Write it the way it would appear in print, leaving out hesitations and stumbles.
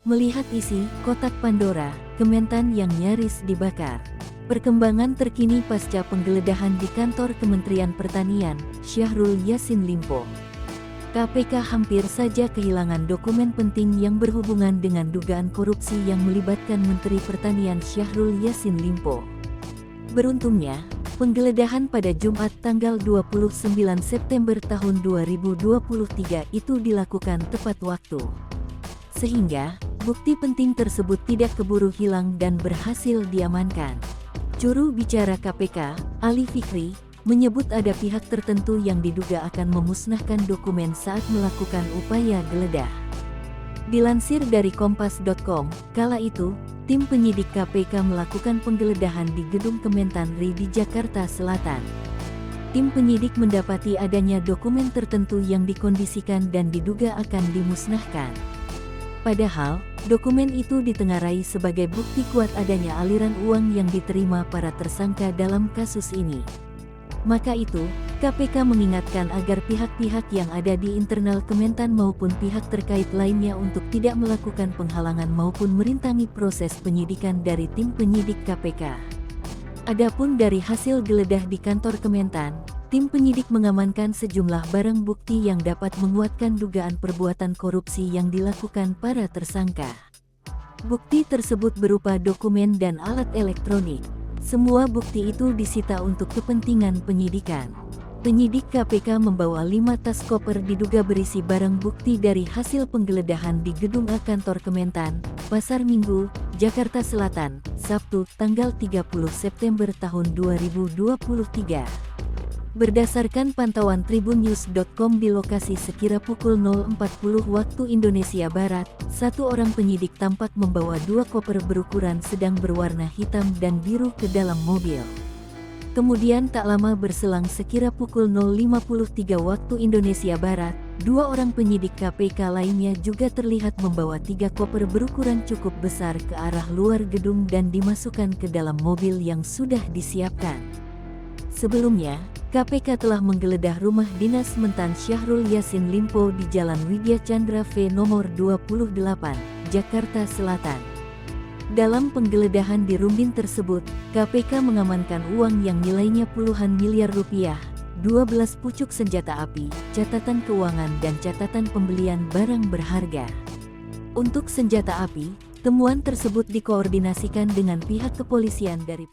Melihat isi kotak Pandora, Kementan yang nyaris dibakar. Perkembangan terkini pasca penggeledahan di kantor Kementerian Pertanian, Syahrul Yassin Limpo. KPK hampir saja kehilangan dokumen penting yang berhubungan dengan dugaan korupsi yang melibatkan Menteri Pertanian Syahrul Yassin Limpo. Beruntungnya, penggeledahan pada Jumat tanggal 29 September tahun 2023 itu dilakukan tepat waktu. Sehingga, bukti penting tersebut tidak keburu hilang dan berhasil diamankan. Juru bicara KPK, Ali Fikri, menyebut ada pihak tertentu yang diduga akan memusnahkan dokumen saat melakukan upaya geledah. Dilansir dari Kompas.com, kala itu, tim penyidik KPK melakukan penggeledahan di gedung Kementan RI di Jakarta Selatan. Tim penyidik mendapati adanya dokumen tertentu yang dikondisikan dan diduga akan dimusnahkan. Padahal, dokumen itu ditengarai sebagai bukti kuat adanya aliran uang yang diterima para tersangka dalam kasus ini. Maka itu, KPK mengingatkan agar pihak-pihak yang ada di internal Kementan maupun pihak terkait lainnya untuk tidak melakukan penghalangan maupun merintangi proses penyidikan dari tim penyidik KPK. Adapun dari hasil geledah di kantor Kementan, tim penyidik mengamankan sejumlah barang bukti yang dapat menguatkan dugaan perbuatan korupsi yang dilakukan para tersangka. Bukti tersebut berupa dokumen dan alat elektronik. Semua bukti itu disita untuk kepentingan penyidikan. Penyidik KPK membawa 5 tas koper diduga berisi barang bukti dari hasil penggeledahan di gedung A kantor Kementan, Pasar Minggu, Jakarta Selatan, Sabtu, tanggal 30 September tahun 2023. Berdasarkan pantauan tribunnews.com di lokasi sekira pukul 0.40 waktu Indonesia Barat, satu orang penyidik tampak membawa 2 koper berukuran sedang berwarna hitam dan biru ke dalam mobil. Kemudian tak lama berselang sekira pukul 0.53 waktu Indonesia Barat, 2 orang penyidik KPK lainnya juga terlihat membawa 3 koper berukuran cukup besar ke arah luar gedung dan dimasukkan ke dalam mobil yang sudah disiapkan. Sebelumnya, KPK telah menggeledah rumah dinas mentan Syahrul Yassin Limpo di Jalan Widya Chandra V nomor 28, Jakarta Selatan. Dalam penggeledahan di Rumbin tersebut, KPK mengamankan uang yang nilainya puluhan miliar rupiah, 12 pucuk senjata api, catatan keuangan dan catatan pembelian barang berharga. Untuk senjata api, temuan tersebut dikoordinasikan dengan pihak kepolisian dari